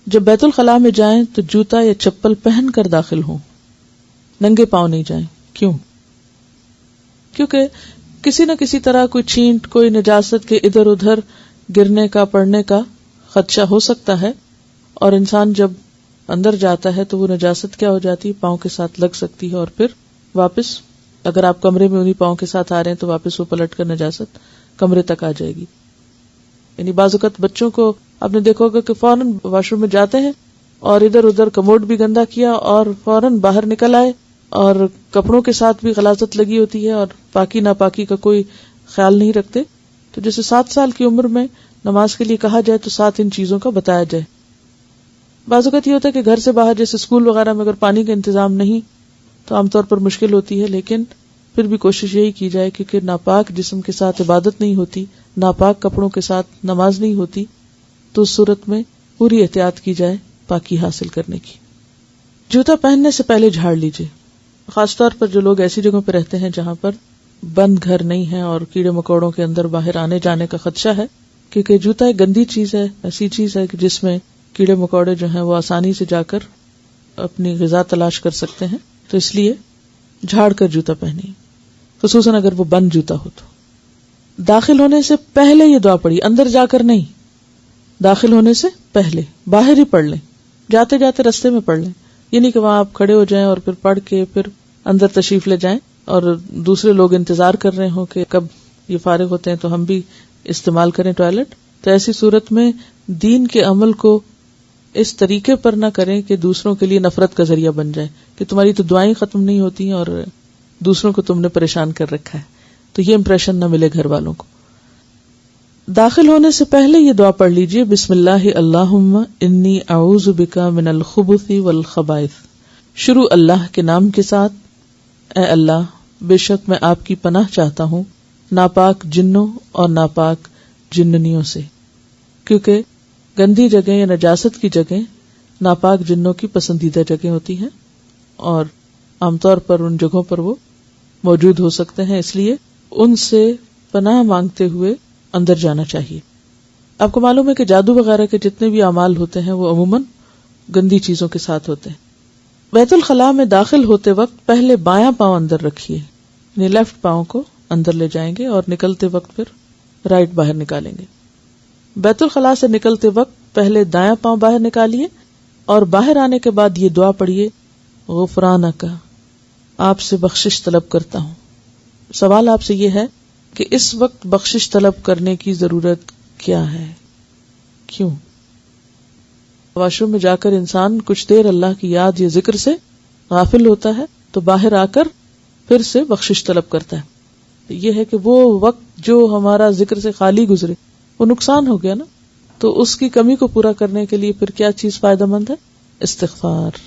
جب بیت الخلاء میں جائیں تو جوتا یا چپل پہن کر داخل ہوں، ننگے پاؤں نہیں جائیں۔ کیوں؟ کیونکہ کسی نہ کسی طرح کوئی چھینٹ، کوئی نجاست کے ادھر ادھر گرنے کا، پڑنے کا خدشہ ہو سکتا ہے، اور انسان جب اندر جاتا ہے تو وہ نجاست کیا ہو جاتی ہے، پاؤں کے ساتھ لگ سکتی ہے، اور پھر واپس اگر آپ کمرے میں انہی پاؤں کے ساتھ آ رہے ہیں تو واپس وہ پلٹ کر نجاست کمرے تک آ جائے گی۔ یعنی بعض اوقات بچوں کو آپ نے دیکھا ہوگا کہ فوراً واش روم میں جاتے ہیں اور ادھر ادھر کموڈ بھی گندا کیا اور فوراً باہر نکل آئے، اور کپڑوں کے ساتھ بھی غلاظت لگی ہوتی ہے اور پاکی ناپاکی کا کوئی خیال نہیں رکھتے۔ تو جیسے 7 سال کی عمر میں نماز کے لیے کہا جائے تو 7 ان چیزوں کا بتایا جائے۔ بعض اوقات یہ ہوتا ہے کہ گھر سے باہر جیسے اسکول وغیرہ میں اگر پانی کا انتظام نہیں تو عام طور پر مشکل ہوتی ہے، لیکن پھر بھی کوشش یہی کی جائے، کیونکہ ناپاک جسم کے ساتھ عبادت نہیں ہوتی، ناپاک کپڑوں کے ساتھ نماز نہیں ہوتی، تو اس صورت میں پوری احتیاط کی جائے پاکی حاصل کرنے کی۔ جوتا پہننے سے پہلے جھاڑ لیجیے، خاص طور پر جو لوگ ایسی جگہوں پہ رہتے ہیں جہاں پر بند گھر نہیں ہے اور کیڑے مکوڑوں کے اندر باہر آنے جانے کا خدشہ ہے، کیونکہ جوتا ایک گندی چیز ہے، ایسی چیز ہے کہ جس میں کیڑے مکوڑے جو ہیں وہ آسانی سے جا کر اپنی غذا تلاش کر سکتے ہیں، تو اس لیے جھاڑ کر جوتا پہنیے، خصوصاً اگر وہ بند جوتا ہو تو۔ داخل ہونے سے پہلے یہ دعا پڑھی، اندر جا کر نہیں، داخل ہونے سے پہلے باہر ہی پڑھ لیں، جاتے جاتے رستے میں پڑھ لیں، یہ نہیں کہ وہاں آپ کھڑے ہو جائیں اور پھر پڑھ کے پھر اندر تشریف لے جائیں اور دوسرے لوگ انتظار کر رہے ہوں کہ کب یہ فارغ ہوتے ہیں تو ہم بھی استعمال کریں ٹوائلٹ۔ تو ایسی صورت میں دین کے عمل کو اس طریقے پر نہ کریں کہ دوسروں کے لیے نفرت کا ذریعہ بن جائے، کہ تمہاری تو دعائیں ختم نہیں ہوتی ہیں اور دوسروں کو تم نے پریشان کر رکھا ہے، تو یہ امپریشن نہ ملے گھر والوں کو۔ داخل ہونے سے پہلے یہ دعا پڑھ لیجئے، بسم اللہ اللہم انی اعوذ بک من الخبث والخبائث۔ شروع اللہ کے نام کے ساتھ، اے اللہ بے شک میں آپ کی پناہ چاہتا ہوں ناپاک جنوں اور ناپاک جننیوں سے، کیونکہ گندی جگہ یا نجاست کی جگہ ناپاک جنوں کی پسندیدہ جگہ ہوتی ہیں اور عام طور پر ان جگہوں پر وہ موجود ہو سکتے ہیں، اس لیے ان سے پناہ مانگتے ہوئے اندر جانا چاہیے۔ آپ کو معلوم ہے کہ جادو وغیرہ کے جتنے بھی اعمال ہوتے ہیں وہ عموماً گندی چیزوں کے ساتھ ہوتے ہیں۔ بیت الخلاء میں داخل ہوتے وقت پہلے بایاں پاؤں اندر رکھیے، یعنی لیفٹ پاؤں کو اندر لے جائیں گے اور نکلتے وقت پھر رائٹ باہر نکالیں گے۔ بیت الخلاء سے نکلتے وقت پہلے دایاں پاؤں باہر نکالیے اور باہر آنے کے بعد یہ دعا پڑھیے، غفرانک، آپ سے بخشش طلب کرتا ہوں۔ سوال آپ سے یہ ہے کہ اس وقت بخشش طلب کرنے کی ضرورت کیا ہے؟ کیوں؟ واش روم میں جا کر انسان کچھ دیر اللہ کی یاد یا ذکر سے غافل ہوتا ہے تو باہر آ کر پھر سے بخشش طلب کرتا ہے۔ یہ ہے کہ وہ وقت جو ہمارا ذکر سے خالی گزرے وہ نقصان ہو گیا نا، تو اس کی کمی کو پورا کرنے کے لیے پھر کیا چیز فائدہ مند ہے؟ استغفار۔